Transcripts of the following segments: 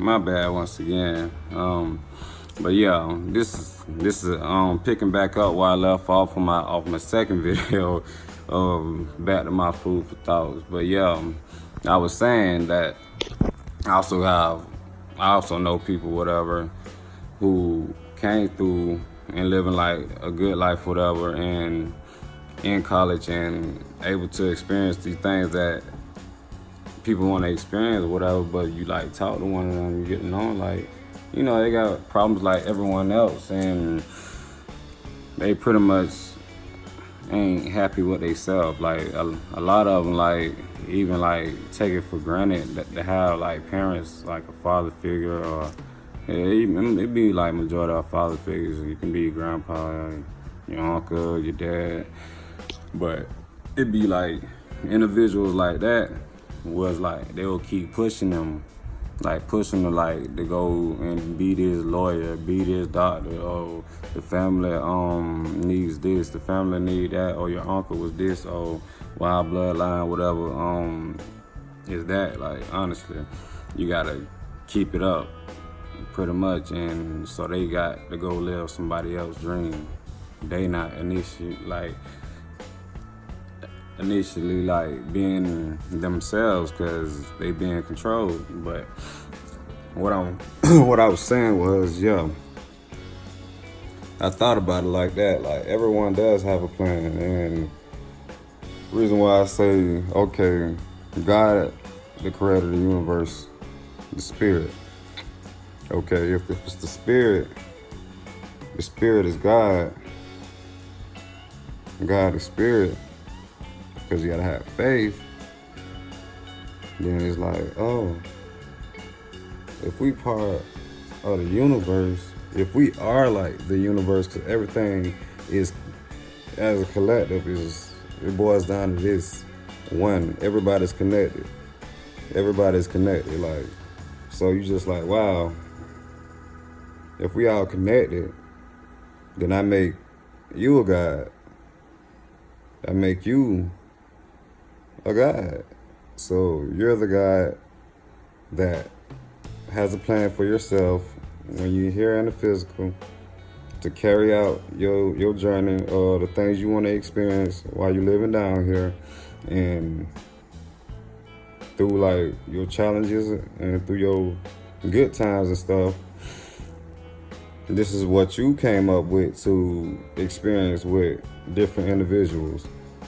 My bad once again. But yeah, this is picking back up where I left off on my second video, back to my food for thoughts. But yeah, I was saying that I also have I also know people whatever who came through and living like a good life whatever and in college and able to experience these things that people want to experience or whatever, but you like talk to one of them, you getting on like, they got problems like everyone else, and they pretty much ain't happy with themselves. Like a lot of them, like even like take it for granted that they have like parents, like a father figure, or it be like majority of father figures. You can be your grandpa, your uncle, your dad, but it be like individuals like that was like they will keep pushing them, like pushing them like to go and be this lawyer, be this doctor, or the family needs this, the family need that, or your uncle was this, or wild bloodline, whatever is that. Like honestly, you gotta keep it up pretty much, and so they got to go live somebody else's dream. They not initially like being themselves because they being controlled. But what I'm what I was saying was, yeah, I thought about it like that. Like everyone does have a plan, and the reason why I say, okay, God, the creator of the universe, the spirit. Okay, if it's the spirit is God. God is spirit, because you gotta have faith. Then it's like, oh, if we part of the universe, if we are like the universe, because everything is, as a collective, it boils down to this one. Everybody's connected. Everybody's connected. Like, so you just like, wow, if we all connected, then I make you a God. I make you a God. So you're the God that has a plan for yourself when you're here in the physical to carry out your journey or the things you want to experience while you're living down here, and through like your challenges and through your good times and stuff. This is what you came up with to experience with different individuals.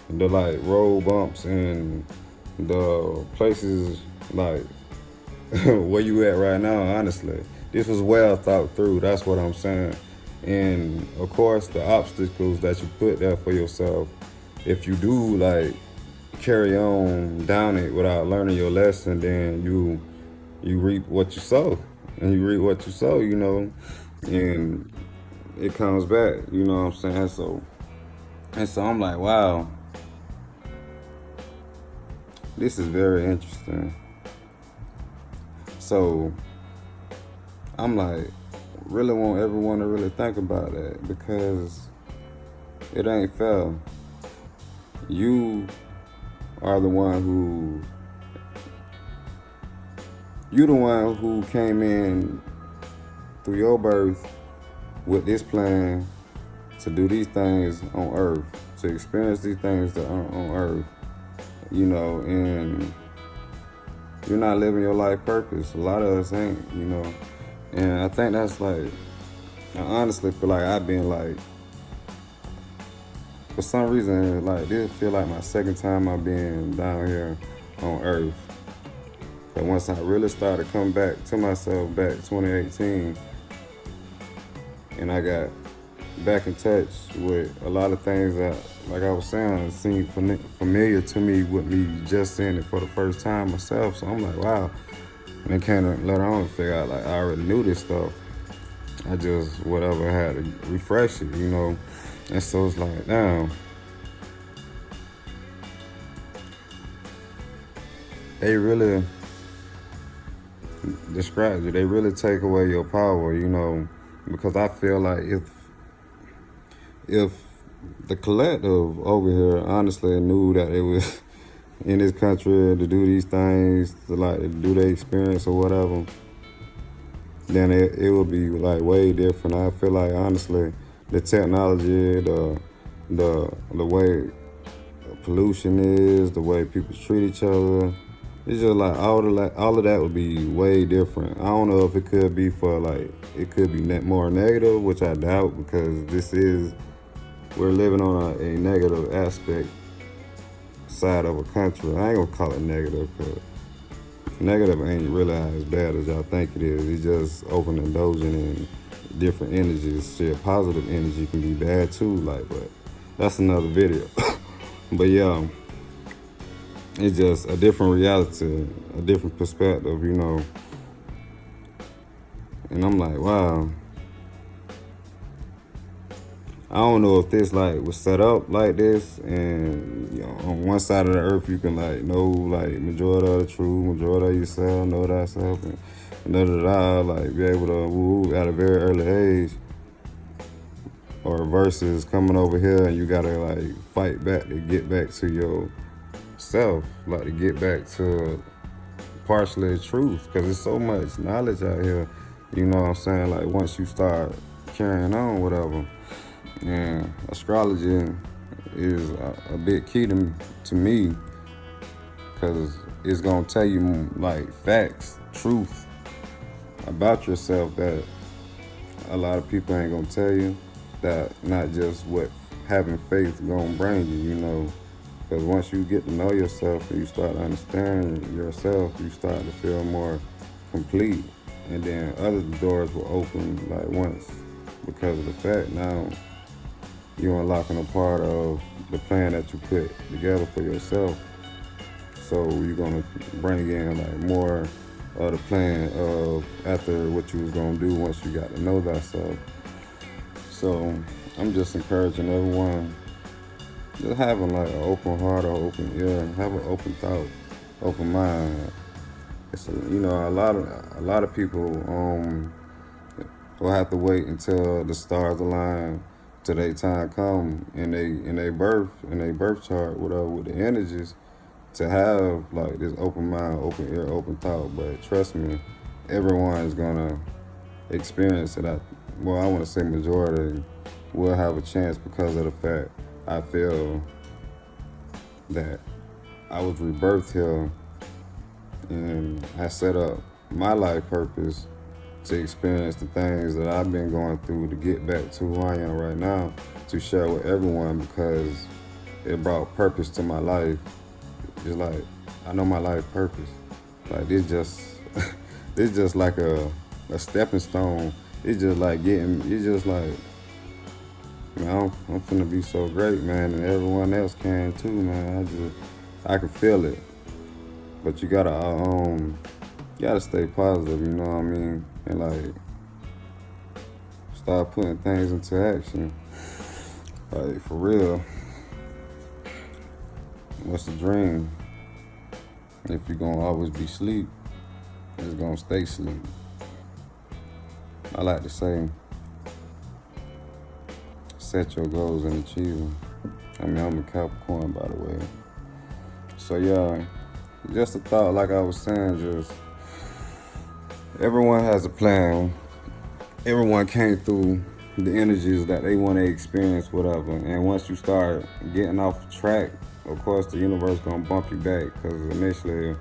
The like road bumps and the places like where you at right now, honestly. This was well thought through, that's what I'm saying. And of course the obstacles that you put there for yourself, if you do like carry on down it without learning your lesson, then you reap what you sow. And you reap what you sow, and it comes back, you know what I'm saying? So I'm like, wow, this is very interesting. So I'm like, really want everyone to really think about that, because it ain't fair. You are the one who came in through your birth with this plan to do these things on earth, to experience these things that are on earth, and you're not living your life purpose. A lot of us ain't, and I think that's like, I honestly feel like I've been like, for some reason, like this feel like my second time I've been down here on earth. But once I really started coming back to myself back 2018, and I got back in touch with a lot of things that, like I was saying, seemed familiar to me with me just seeing it for the first time myself. So I'm like, wow. And then kind of later on figure out like I already knew this stuff. I just whatever had to refresh it, And so it's like, damn, they really describe you. They really take away your power, because I feel like if the collective over here honestly knew that it was in this country to do these things, to do their experience or whatever, then it would be like way different. I feel like honestly, the technology, the way pollution is, the way people treat each other, it's just like all of that would be way different. I don't know if it could be for like it could be more negative, which I doubt because we're living on a negative aspect side of a country. I ain't gonna call it negative because negative ain't really as bad as y'all think it is. It's just overindulging in different energies. Shit, positive energy can be bad too. Like, but that's another video. But yeah, it's just a different reality, a different perspective, you know. And I'm like, wow. I don't know if this like was set up like this, and you know, on one side of the earth you can like know like majority of the truth, majority of yourself, know thyself, and like be able to woo at a very early age, or versus coming over here and you gotta like fight back to get back to yourself, like to get back to partially the truth, because there's so much knowledge out here. You know what I'm saying? Like once you start carrying on, whatever. And astrology is a bit key to me because it's gonna tell you like facts, truth about yourself that a lot of people ain't gonna tell you. That not just what having faith gonna bring you, you know. Because once you get to know yourself and you start understanding yourself, you start to feel more complete, and then other doors will open like once because of the fact now you're unlocking a part of the plan that you put together for yourself. So you're gonna bring in like more of the plan of after what you was gonna do once you got to know thyself. So I'm just encouraging everyone, just having like an open heart or open ear, have an open thought, open mind. It's you know a lot of people will have to wait until the stars align till their time come in they birth chart, whatever, with the energies to have like this open mind, open ear, open thought. But trust me, everyone is gonna experience it. Well, I want to say majority will have a chance because of the fact I feel that I was rebirthed here and I set up my life purpose to experience the things that I've been going through to get back to who I am right now, to share with everyone because it brought purpose to my life. It's like I know my life purpose. Like this just this just like a stepping stone. It's just like it's just like, man, I'm finna be so great, man, and everyone else can too, man. I can feel it. But you gotta stay positive, you know what I mean? And like start putting things into action. Like for real. What's the dream? If you're gonna always be asleep, it's gonna stay asleep. I like to say, set your goals and achieve them. I mean, I'm a Capricorn, by the way. So yeah, just a thought, like I was saying, just everyone has a plan. Everyone came through the energies that they want to experience, whatever. And once you start getting off track, of course, the universe gonna bump you back because initially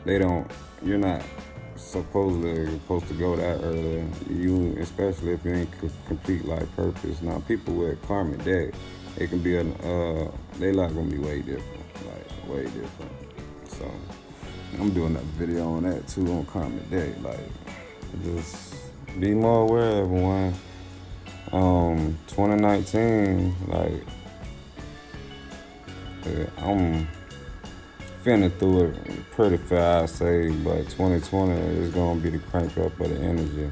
you're not supposed to go that early. You, especially if you ain't complete life purpose. Now, people with karmic debt, it can be they like gonna be way different, like way different. So I'm doing that video on that too, on karmic debt. Like, just be more aware, everyone. 2019, like, I'm feeling through it pretty fast, I say, but 2020 is gonna be the crank up of the energy.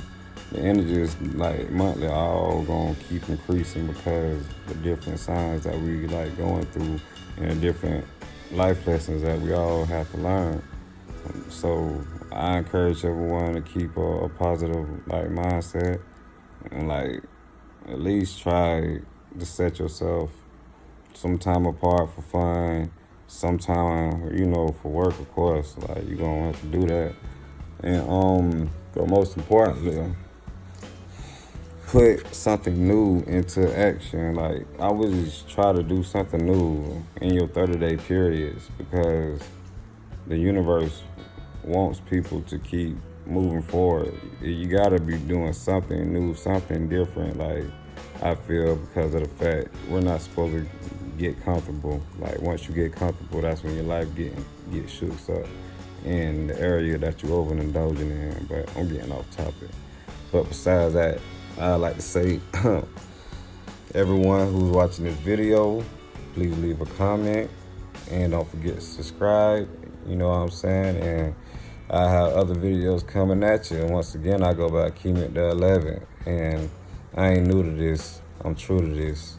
The energy is like monthly all gonna keep increasing because the different signs that we like going through and the different life lessons that we all have to learn. So I encourage everyone to keep a positive like mindset and like at least try to set yourself some time apart for fun, some time, for work, of course. Like, you're gonna have to do that. And but most importantly, put something new into action. Like I always try to do something new in your 30-day periods because the universe wants people to keep moving forward. You gotta be doing something new, something different. Like I feel because of the fact we're not supposed to get comfortable. Like once you get comfortable, that's when your life get shook up in the area that you're overindulging in. But I'm getting off topic. But besides that, I'd like to say everyone who's watching this video, please leave a comment and don't forget to subscribe. You know what I'm saying? And I have other videos coming at you. And once again, I go by pt.3, and I ain't new to this. I'm true to this.